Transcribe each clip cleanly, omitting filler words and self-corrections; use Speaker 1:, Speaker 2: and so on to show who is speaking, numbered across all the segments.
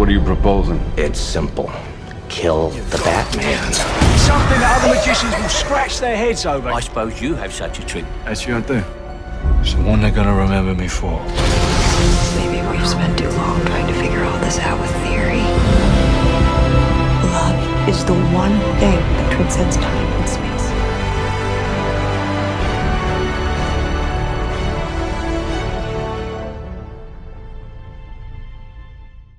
Speaker 1: are you proposing?
Speaker 2: It's simple. Kill the Batman.
Speaker 3: Something that other magicians will scratch their heads over.
Speaker 2: I suppose you have such a trick.
Speaker 1: Actually, I do. It's the one they're gonna remember me for.
Speaker 4: Maybe we've spent too long trying to figure all this out with theory. Love is the one thing that transcends time and space.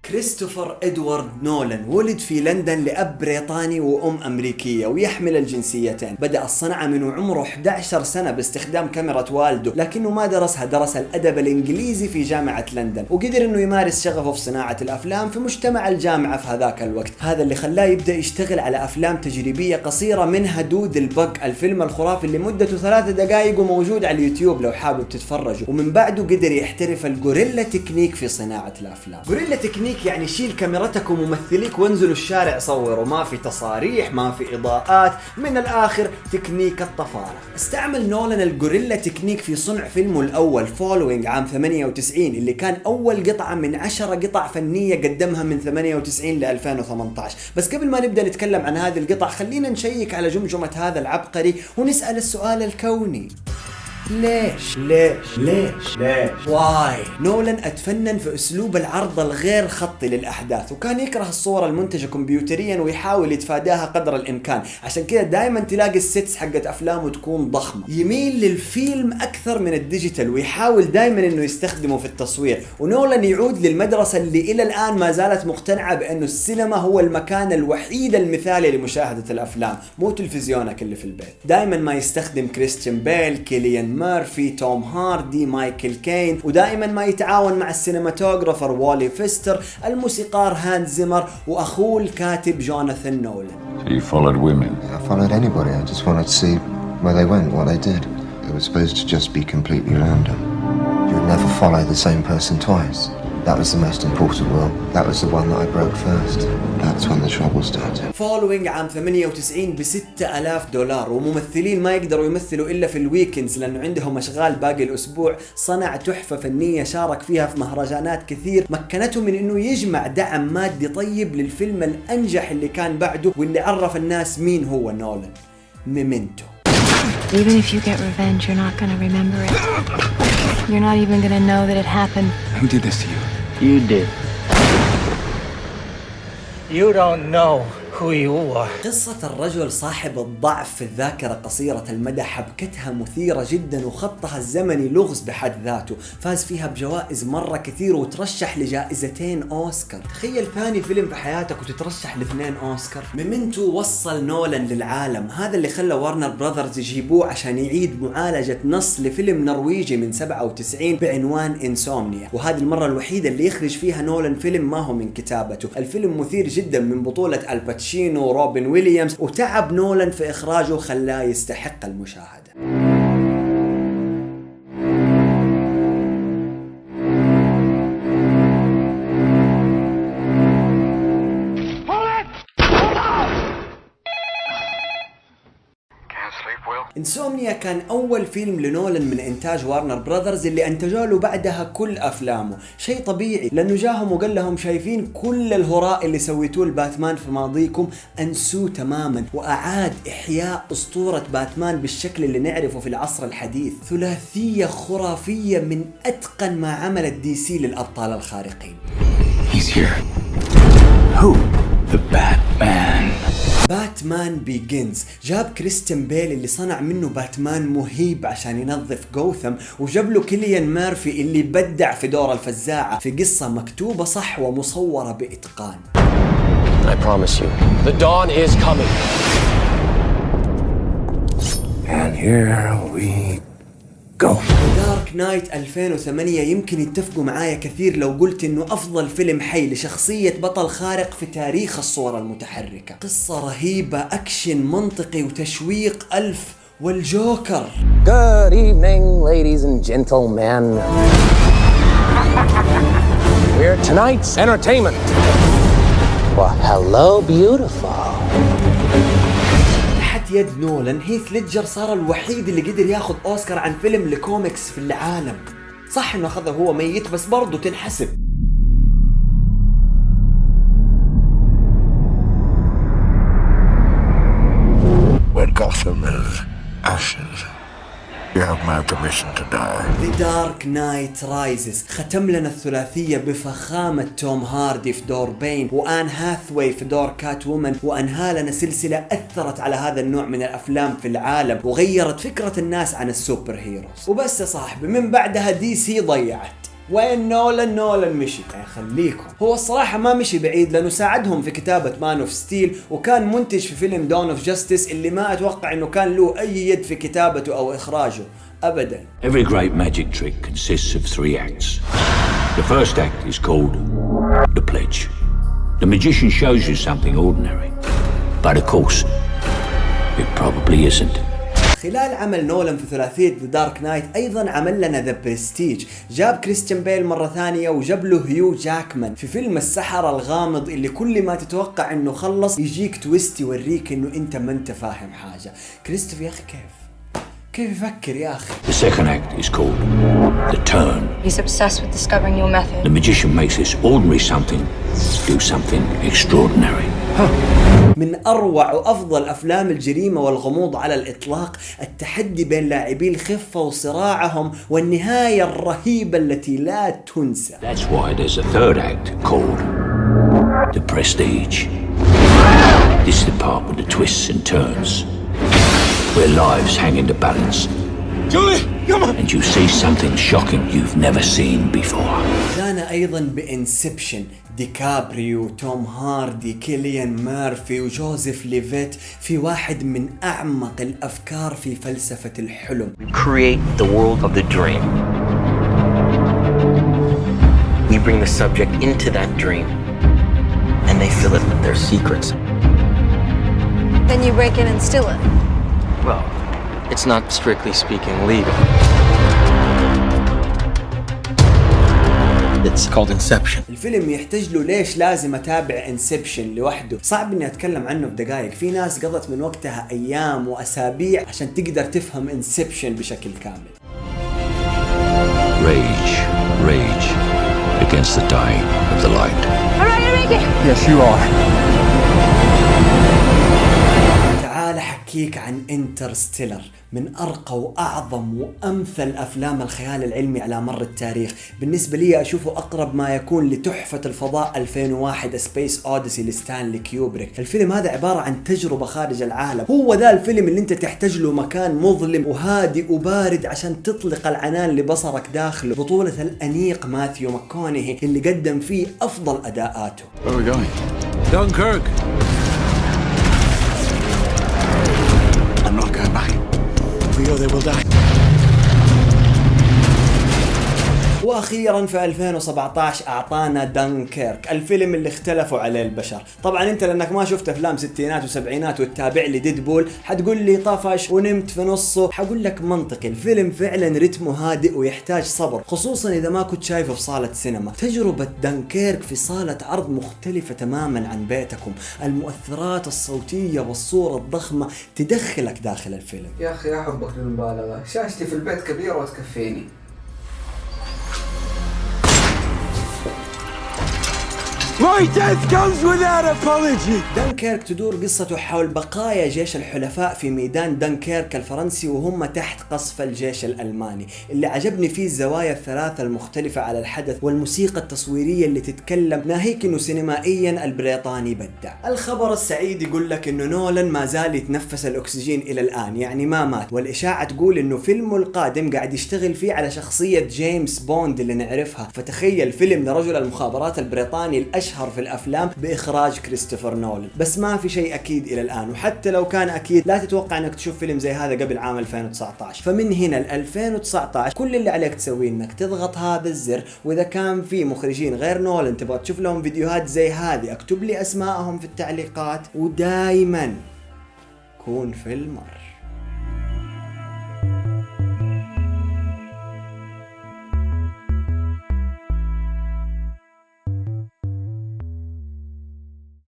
Speaker 5: كريستوفر إدوارد نولان ولد في لندن لأب بريطاني وأم أمريكية ويحمل الجنسيتين. بدأ الصنعة من وعمره 11 سنة باستخدام كاميرا والده، لكنه ما درسها، درس الأدب الإنجليزي في جامعة لندن، وقدر إنه يمارس شغفه في صناعة الأفلام في مجتمع الجامعة في هذاك الوقت. هذا اللي خلاه يبدأ يشتغل على أفلام تجريبية قصيرة، منها دود البق، الفيلم الخرافي اللي مدته 3 دقائق وموجود على اليوتيوب لو حابب تتفرجوا. ومن بعده قدر يحترف الغوريلا تكنيك في صناعة الأفلام. غوريلا تكنيك يعني شيل كاميرتك وممثليك وانزلوا الشارع صوروا، ما في تصاريح، ما في إضاءات، من الآخر تكنيك الطفارة. استعمل نولان الغوريلا تكنيك في صنع فيلمه الأول فولوينج عام 98 اللي كان أول قطعة من 10 قطع فنية قدمها من 98 ل 2018. بس قبل ما نبدأ نتكلم عن هذه القطع خلينا نشيك على جمجمة هذا العبقري ونسأل السؤال الكوني: ليش؟ واي؟ نولان اتفنن في اسلوب العرض الغير خطي للاحداث، وكان يكره الصور المنتجه كمبيوتريا ويحاول يتفاداها قدر الامكان، عشان كذا دائما تلاقي السيتس حقت افلامه تكون ضخمه. يميل للفيلم اكثر من الديجيتال ويحاول دائما انه يستخدمه في التصوير. ونولان يعود للمدرسه اللي الى الان ما زالت مقتنعه بانه السينما هو المكان الوحيد المثالي لمشاهده الافلام، مو تلفزيونك اللي في البيت. دائما ما يستخدم كريستيان بيل، كيليان ميرفي، توم هاردي، مايكل كين، ودائما ما يتعاون مع السينماتوغرافر والي فيستر، الموسيقار هانز زيمر، واخوه الكاتب جوناثان نولان.
Speaker 1: So you followed women?
Speaker 6: I followed anybody. I just wanted to see where they went, what they did. It was supposed to just be completely random. You would never follow the same person twice. That was the most important rule. That was the one that I broke first. That's when the trouble started.
Speaker 5: فولوينج عام 98 $6000، وممثلين ما يقدروا يمثلوا إلا في الويكندز لأنه عندهم أشغال باقي الأسبوع. صنع تحفة فنية شارك فيها في مهرجانات كثير، مكنته من إنه يجمع دعم مادي طيب للفيلم الأنجح اللي كان بعده واللي عرف الناس مين هو نولان: ميمنتو.
Speaker 7: Even if you get revenge, you're not gonna remember it. You're not even gonna know that it happened.
Speaker 1: Who did this to you?
Speaker 2: You did.
Speaker 3: You don't know who you are.
Speaker 5: قصة الرجل صاحب الضعف في الذاكرة قصيرة المدى حبكتها مثيرة جدا، وخطها الزمني لغز بحد ذاته، فاز فيها بجوائز مرة كثير وترشح لجائزتين أوسكار. تخيل ثاني فيلم في حياتك وتترشح ل2 أوسكار. ميمنتو وصل نولان للعالم، هذا اللي خلى وارنر براذرز يجيبوه عشان يعيد معالجة نص لفيلم نرويجي من 97 بعنوان إنسومنيا، وهذه المرة الوحيدة اللي يخرج فيها نولان فيلم ما هو من كتابته. الفيلم مثير جدا من بطولة الباتشينو وروبن ويليامز، وتعب نولان في إخراجه خلاه يستحق المشاهدة. إنسومنيا كان أول فيلم لنولان من إنتاج وارنر براذرز اللي أنتجوا له بعدها كل أفلامه. شيء طبيعي لأنه جاهم وقال لهم شايفين كل الهراء اللي سويتوه لباتمان في ماضيكم أنسوه تماما، وأعاد إحياء أسطورة باتمان بالشكل اللي نعرفه في العصر الحديث. ثلاثية خرافية من أتقن ما عملت دي سي للأبطال الخارقين.
Speaker 1: He's here. Who? The Batman.
Speaker 5: باتمان بيجينز جاب كريستيان بيل اللي صنع منه باتمان مهيب عشان ينظف غوثم، وجاب له كيليان ميرفي اللي بدع في دور الفزاعة في قصة مكتوبة صح ومصورة بإتقان.
Speaker 2: I promise you, the dawn is coming.
Speaker 1: And here we go.
Speaker 5: دارك نايت 2008 يمكن يتفقوا معايا كثير لو قلت انه افضل فيلم حي لشخصية بطل خارق في تاريخ الصورة المتحركة. قصة رهيبة، اكشن منطقي وتشويق الف، والجوكر.
Speaker 2: Good evening, ladies and gentlemen. We're tonight's entertainment. Well, hello, beautiful.
Speaker 5: يد نولان هيث ليدجر صار الوحيد اللي قدر ياخذ اوسكار عن فيلم لكوميكس في العالم. صح انه اخذه هو ميت بس برضه تنحسب.
Speaker 8: Gotham is ashes. You have my permission to die.
Speaker 5: The Dark Knight Rises ختم لنا الثلاثية بفخامة توم هاردي في دور بين وآن هاثواي في دور كات وومن، وأنهى لنا سلسلة أثرت على هذا النوع من الأفلام في العالم وغيرت فكرة الناس عن السوبر هيروز. وبس يا صاحبي، من بعدها دي سي ضيعت. وين نولان مشي؟ خليكم، هو الصراحة ما مشي بعيد لأنه ساعدهم في كتابة مان اوف ستيل، وكان منتج في فيلم دون اوف جاستس اللي ما أتوقع إنه كان له أي يد في كتابته أو إخراجه أبدا.
Speaker 9: Every great magic trick consists of 3 acts. The first act is called the pledge. The magician shows you something ordinary, but of course, it probably isn't.
Speaker 5: خلال عمل نولان في ثلاثية ذا دارك نايت أيضا عمل لنا ذا برستيج، جاب كريستيان بيل مرة ثانية وجاب له هيو جاكمان في فيلم السحر الغامض اللي كل ما تتوقع انه خلص يجيك تويست يوريك انه انت ما انت فاهم حاجة. كريستوف يا اخي كيف يفكر يا اخي.
Speaker 9: The second act is called the turn.
Speaker 7: He's obsessed with discovering your method.
Speaker 9: The magician makes this ordinary something do something extraordinary.
Speaker 5: من أروع وأفضل أفلام الجريمة والغموض على الإطلاق، التحدي بين لاعبي الخفة وصراعهم والنهاية الرهيبة التي لا تنسى.
Speaker 9: That's why there's a third act called the prestige. This is the part with the twists and turns, where lives hang in the balance.
Speaker 3: Julie, come on!
Speaker 9: And you see something shocking you've never seen before.
Speaker 5: جانا أيضا بإنسبشن، ديكابريو، توم هاردي، كيليان ميرفي وجوزيف ليفيت في واحد من أعمق الأفكار في فلسفة الحلم.
Speaker 2: Create the world of the dream. We bring the subject into that dream, and they fill it with their secrets.
Speaker 7: Then you break in and steal it.
Speaker 2: Well, it's not strictly speaking legal. It's called Inception.
Speaker 5: الفيلم يحتاج له ليش لازم اتابع انسبشن لوحده، صعب اني اتكلم عنه بدقائق، في ناس قضت من وقتها ايام واسابيع عشان تقدر تفهم انسبشن بشكل كامل.
Speaker 9: Rage against the dying of the light.
Speaker 7: All right, Enrique.
Speaker 3: Yes, you are.
Speaker 5: تعال احكيك عن انترستيلر، من أرقى وأعظم وأمثل أفلام الخيال العلمي على مر التاريخ. بالنسبة لي أشوفه أقرب ما يكون لتحفة الفضاء 2001 سبيس أوديسي لستانلي كيوبريك. الفيلم هذا عبارة عن تجربة خارج العالم، هو ذا الفيلم اللي أنت تحتاج له مكان مظلم وهادئ وبارد عشان تطلق العنان لبصرك داخله. بطولة الأنيق ماثيو ماكونهي اللي قدم فيه أفضل أداءاته.
Speaker 1: Where are we going? Dunkirk.
Speaker 3: I'm not going back. We go, they will die.
Speaker 5: واخيرا في 2017 اعطانا دانكيرك، الفيلم اللي اختلفوا عليه البشر. طبعا انت لانك ما شفت افلام ستينات وسبعينات وتتابع لي ديدبول حتقول لي طفش ونمت في نصه، حقول لك منطقي، الفيلم فعلا رتمه هادئ ويحتاج صبر، خصوصا اذا ما كنت شايفه في صالة سينما. تجربة دانكيرك في صالة عرض مختلفة تماما عن بيتكم، المؤثرات الصوتية والصورة الضخمة تدخلك داخل الفيلم.
Speaker 10: يا اخي احبك للمبالغة، شاشتي في البيت كبيرة وتكفيني.
Speaker 3: My death comes without apology.
Speaker 5: دنكيرك تدور قصته حول بقايا جيش الحلفاء في ميدان دنكيرك الفرنسي وهم تحت قصف الجيش الألماني. اللي عجبني فيه الزوايا الثلاثة المختلفة على الحدث والموسيقى التصويرية اللي تتكلم، ناهيك انه سينمائيا البريطاني بدع. الخبر السعيد يقول لك انه نولان ما زال يتنفس الاكسجين الى الان، يعني ما مات، والاشاعة تقول انه فيلمه القادم قاعد يشتغل فيه على شخصية جيمس بوند اللي نعرفها. فتخيل فيلم لرجل المخابرات البريطاني الاشهر في الافلام باخراج كريستوفر نولان، بس ما في شيء اكيد الى الان، وحتى لو كان اكيد لا تتوقع انك تشوف فيلم زي هذا قبل عام 2019. فمن هنا ل 2019 كل اللي عليك تسويه انك تضغط هذا الزر، واذا كان في مخرجين غير نولان تبغى تشوف لهم فيديوهات زي هذه اكتب لي اسمائهم في التعليقات، ودايما كون في المر.